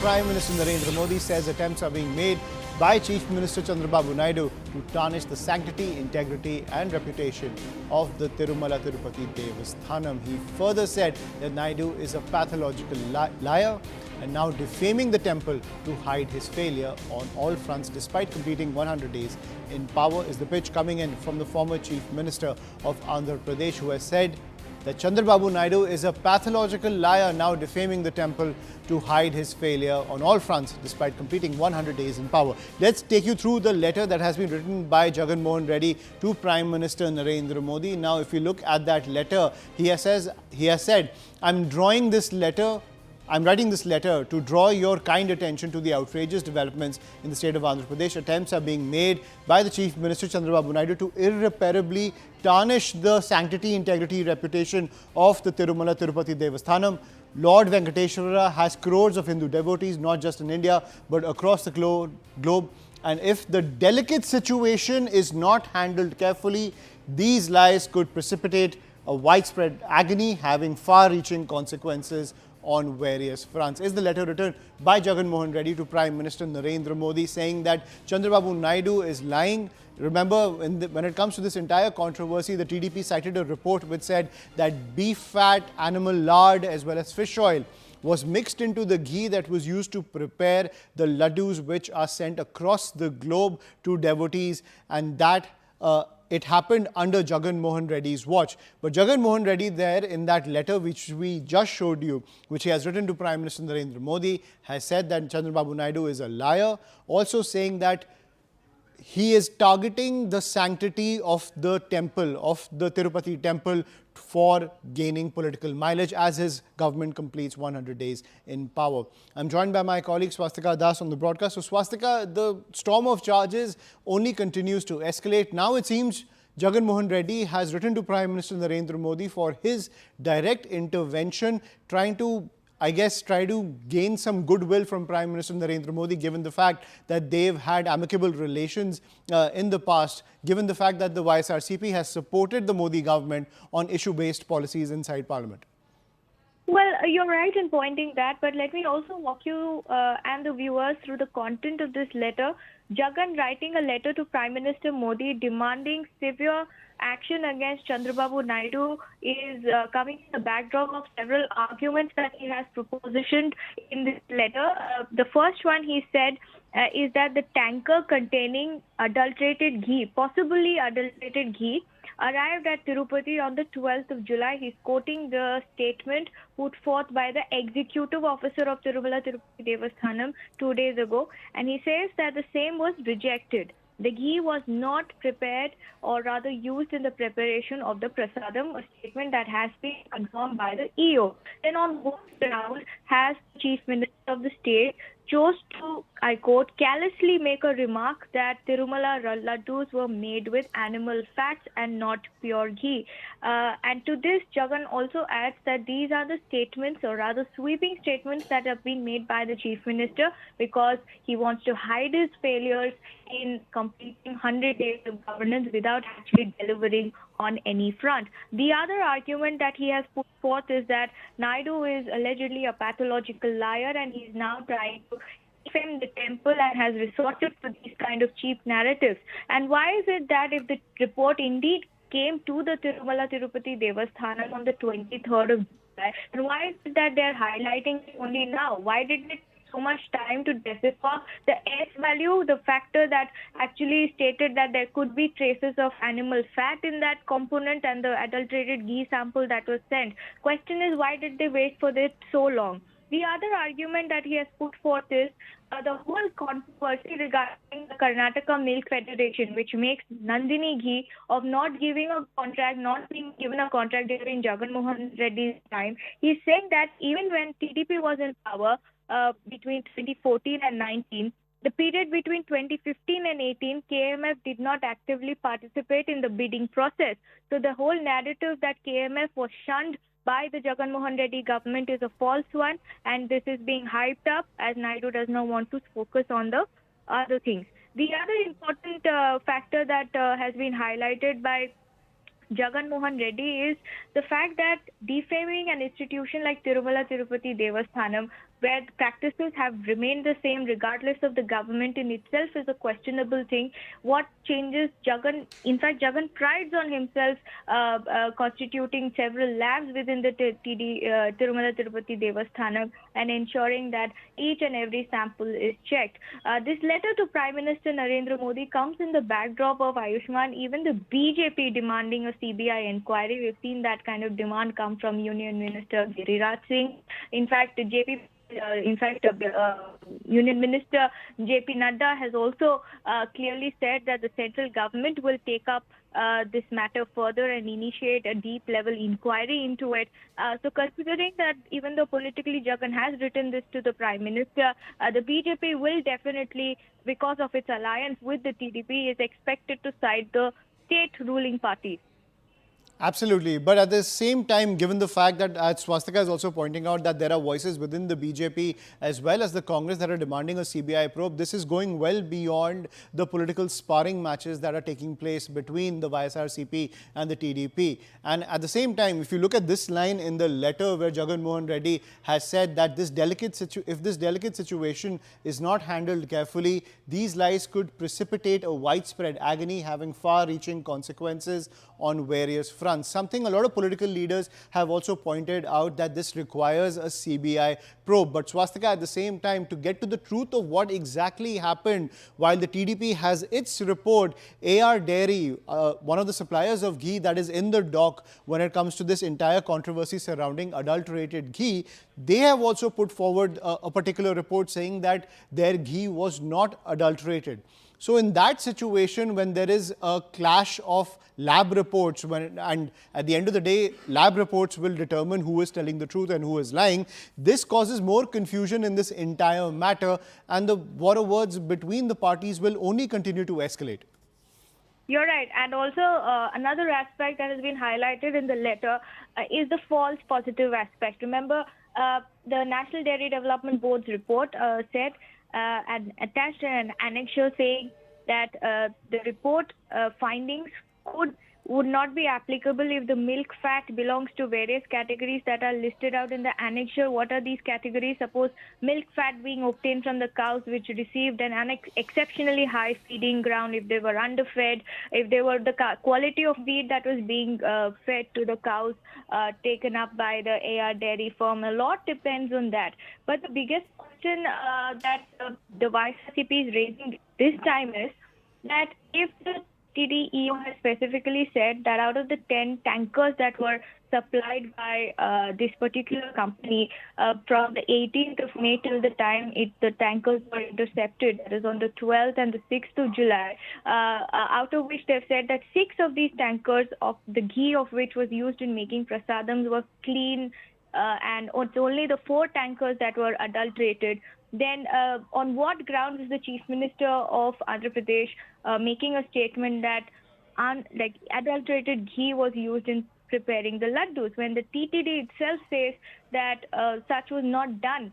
Prime Minister Narendra Modi says attempts are being made by Chief Minister Chandrababu Naidu to tarnish the sanctity, integrity and reputation of the Tirupati Devasthanam. He further said that Naidu is a pathological liar and now defaming the temple to hide his failure on all fronts despite completing 100 days in power. Is the pitch coming in from the former Chief Minister of Andhra Pradesh, who has said that Chandrababu Naidu is a pathological liar, now defaming the temple to hide his failure on all fronts despite completing 100 days in power. Let's take you through the letter that has been written by Jagan Mohan Reddy to Prime Minister Narendra Modi. Now, if you look at that letter, he has said, I'm writing this letter to draw your kind attention to the outrageous developments in the state of Andhra Pradesh. Attempts are being made by the Chief Minister Chandrababu Naidu to irreparably tarnish the sanctity, integrity, reputation of the Tirupati Devasthanam. Lord Venkateshwara has crores of Hindu devotees, not just in India, but across the globe. And if the delicate situation is not handled carefully, these lies could precipitate a widespread agony, having far-reaching consequences on various fronts. Is the letter written by Jagan Mohan Reddy to Prime Minister Narendra Modi, saying that Chandrababu Naidu is lying. Remember, when it comes to this entire controversy, the TDP cited a report which said that beef fat, animal lard as well as fish oil was mixed into the ghee that was used to prepare the laddus, which are sent across the globe to devotees, and that it happened under Jagan Mohan Reddy's watch. But Jagan Mohan Reddy there in that letter which we just showed you, which he has written to Prime Minister Narendra Modi, has said that Chandrababu Naidu is a liar, also saying that he is targeting the sanctity of the temple, of the Tirupati temple, for gaining political mileage as his government completes 100 days in power. I'm joined by my colleague Swastika Das on the broadcast. So Swastika, the storm of charges only continues to escalate. Now it seems Jagan Mohan Reddy has written to Prime Minister Narendra Modi for his direct intervention, trying to try to gain some goodwill from Prime Minister Narendra Modi, given the fact that they've had amicable relations in the past, given the fact that the YSRCP has supported the Modi government on issue-based policies inside Parliament. Well, you're right in pointing that, but let me also walk you and the viewers through the content of this letter. Jagan writing a letter to Prime Minister Modi demanding severe action against Chandrababu Naidu is coming in the backdrop of several arguments that he has propositioned in this letter. The first one he said is that the tanker containing adulterated ghee, possibly adulterated ghee, arrived at Tirupati on the 12th of July. He's quoting the statement put forth by the executive officer of Tirupati Devasthanam 2 days ago, and he says that the same was rejected. The ghee was not prepared, or rather used in the preparation of the prasadam, a statement that has been confirmed by the EO. Then on what ground has the Chief Minister of the state chose to, I quote, callously make a remark that Tirumala laddus were made with animal fats and not pure ghee. And to this, Jagan also adds that these are the statements, or rather sweeping statements, that have been made by the Chief Minister because he wants to hide his failures in completing 100 days of governance without actually delivering on any front. The other argument that he has put forth is that Naidu is allegedly a pathological liar, and he's now trying to defame the temple and has resorted to these kind of cheap narratives. And why is it that if the report indeed came to the Tirupati Devasthanam on the 23rd of July, and why is it that they're highlighting it only now? Why did it so much time to decipher the S value, the factor that actually stated that there could be traces of animal fat in that component, and the adulterated ghee sample that was sent? Question is, why did they wait for this so long? The other argument that he has put forth is the whole controversy regarding the Karnataka Milk Federation, which makes Nandini ghee, of not giving a contract, not being given a contract during Jagan Mohan Reddy's time. He's saying that even when TDP was in power, between 2014 and 19, the period between 2015 and 18, KMF did not actively participate in the bidding process. So the whole narrative that KMF was shunned by the Jagan Mohan Reddy government is a false one, and this is being hyped up as Naidu does not want to focus on the other things. The other important factor that has been highlighted by Jagan Mohan Reddy is the fact that defaming an institution like Tirupati Devasthanam where the practices have remained the same regardless of the government in itself is a questionable thing. What changes Jagan? In fact, Jagan prides on himself constituting several labs within the Tirumala Tirupati Devasthanam and ensuring that each and every sample is checked. This letter to Prime Minister Narendra Modi comes in the backdrop of Ayushman, even the BJP demanding a CBI inquiry. We've seen that kind of demand come from Union Minister Giriraj Singh. In fact, Union Minister J.P. Nadda has also clearly said that the central government will take up this matter further and initiate a deep level inquiry into it. So considering that even though politically Jagan has written this to the Prime Minister, the BJP will definitely, because of its alliance with the TDP, is expected to side the state ruling party. Absolutely. But at the same time, given the fact that Swastika is also pointing out that there are voices within the BJP as well as the Congress that are demanding a CBI probe, this is going well beyond the political sparring matches that are taking place between the YSRCP and the TDP. And at the same time, if you look at this line in the letter where Jagan Mohan Reddy has said that if this delicate situation is not handled carefully, these lies could precipitate a widespread agony having far-reaching consequences on various fronts. Something a lot of political leaders have also pointed out, that this requires a CBI probe. But Swastika, at the same time, to get to the truth of what exactly happened, while the TDP has its report, AR Dairy, one of the suppliers of ghee that is in the dock when it comes to this entire controversy surrounding adulterated ghee, they have also put forward a particular report saying that their ghee was not adulterated. So in that situation, when there is a clash of lab reports, and at the end of the day, lab reports will determine who is telling the truth and who is lying, this causes more confusion in this entire matter, and the war of words between the parties will only continue to escalate. You're right. And also another aspect that has been highlighted in the letter is the false positive aspect. Remember, the National Dairy Development Board's report said and attached an annexure saying that the report findings would not be applicable if the milk fat belongs to various categories that are listed out in the annexure. What are these categories? Suppose milk fat being obtained from the cows which received an exceptionally high feeding ground, if they were underfed, if they were the quality of feed that was being fed to the cows taken up by the AR dairy farm. A lot depends on that. But the biggest question that the YSRCP is raising this time is that if the TDEO has specifically said that out of the 10 tankers that were supplied by this particular company from the 18th of May till the time the tankers were intercepted, that is on the 12th and the 6th of July, out of which they've said that 6 of these tankers of the ghee of which was used in making prasadams were clean, and it's only the 4 tankers that were adulterated. Then on what grounds is the Chief Minister of Andhra Pradesh making a statement that adulterated ghee was used in preparing the laddus, when the TTD itself says that such was not done?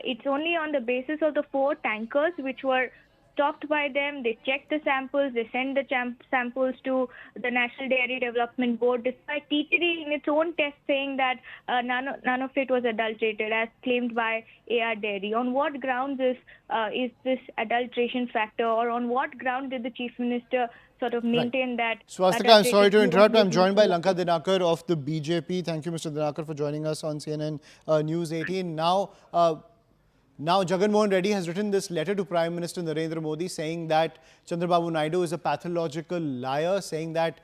It's only on the basis of the 4 tankers which were stocked by them. They checked the samples, they sent the samples to the National Dairy Development Board, despite TTD in its own test saying that none of it was adulterated as claimed by AR Dairy. On what grounds is this adulteration factor, or on what ground did the Chief Minister sort of maintain that? Swastika, I'm sorry to interrupt. I'm joined by Lanka Dinakar of the BJP. Thank you, Mr. Dinakar, for joining us on CNN News 18. Now, Jagan Mohan Reddy has written this letter to Prime Minister Narendra Modi saying that Chandrababu Naidu is a pathological liar, saying that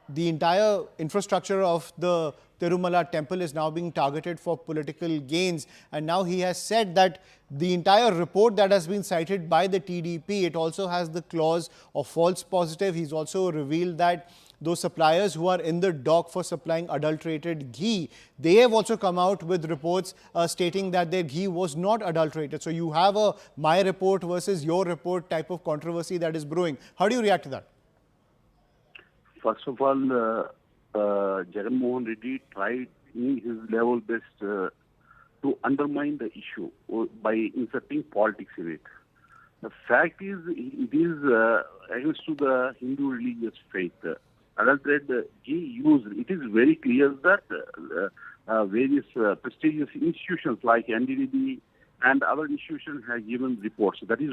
the entire infrastructure of the Tirumala temple is now being targeted for political gains. And now he has said that the entire report that has been cited by the TDP, it also has the clause of false positive. He's also revealed that those suppliers who are in the dock for supplying adulterated ghee, they have also come out with reports stating that their ghee was not adulterated. So you have a my report versus your report type of controversy that is brewing. How do you react to that? First of all, Jagan Mohan Reddy tried in his level best to undermine the issue by inserting politics in it. The fact is, it is against to the Hindu religious faith. Adulterated ghee used, it is very clear that various prestigious institutions like NDDB and other institutions have given reports. That is